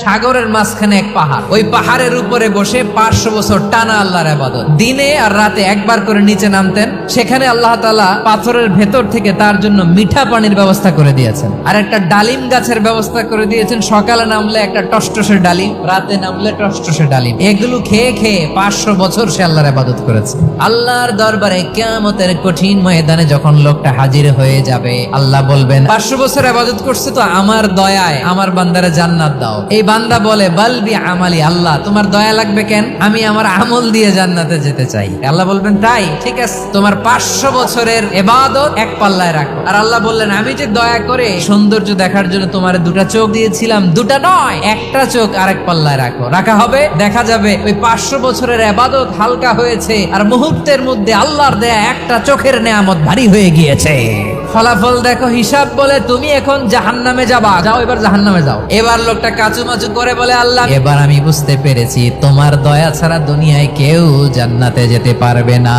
সাগরের মাঝখানে এক পাহাড়, ওই পাহাড়ের উপরে বসে 500 বছর টানা আল্লাহর ইবাদত। দিনে আর রাতে একবার করে নিচে নামতেন। সেখানে আল্লাহ তাআলা পাথরের ভেতর থেকে তার জন্য মিঠা পানির ব্যবস্থা করে দিয়েছেন, আর একটা ডালিম গাছের ব্যবস্থা করে দিয়েছেন। সকালে নামলে একটা টসটসে ডালিম, রাতে নামলে টসটসে ডালিম। এগুলো খেয়ে খেয়ে 500 বছর সে আল্লাহর ইবাদত করেছে। আল্লাহর দরবারে কিয়ামতের কঠিন ময়দানে যখন লোকটা হাজির হয়ে যাবে, আল্লাহ বলবেন 500 বছর ইবাদত করছে তো আমার দয়ায় আমার বান্দারে জান্নাত দাও। এই বান্দা বলে বালবি আমালি, আল্লাহ তোমার দয়া লাগবে কেন, আমি আমার আমল দিয়ে জান্নাতে যেতে চাই। আল্লাহ বলবেন তাই, ঠিক আছে, তোমার 500 বছরের ইবাদত এক পাল্লায় রাখো। আর আল্লাহ বললেন আমি যে দয়া করে সৌন্দর্য দেখার জন্য তোমার দুটা চোখ দিয়েছিলাম, দুটা নয় একটা চোখ আরেক পাল্লায় রাখো। রাখা হবে, দেখা যাবে ওই 500 বছরের ইবাদত হালকা হয়েছে আর মুহূর্তের মধ্যে আল্লাহর দেয়া একটা চোখের নেয়ামত ভারী হয়ে গিয়েছে। ফলাফল দেখো, হিসাব বলে তুমি এখন জাহান্নামে যাবা, যাও এবার জাহান্নামে যাও। এবার লোকটা কাচুমাচু করে বলে আল্লাহ এবার আমি বুঝতে পেরেছি তোমার দয়া ছাড়া দুনিয়ায় কেউ জান্নাতে যেতে পারবে না।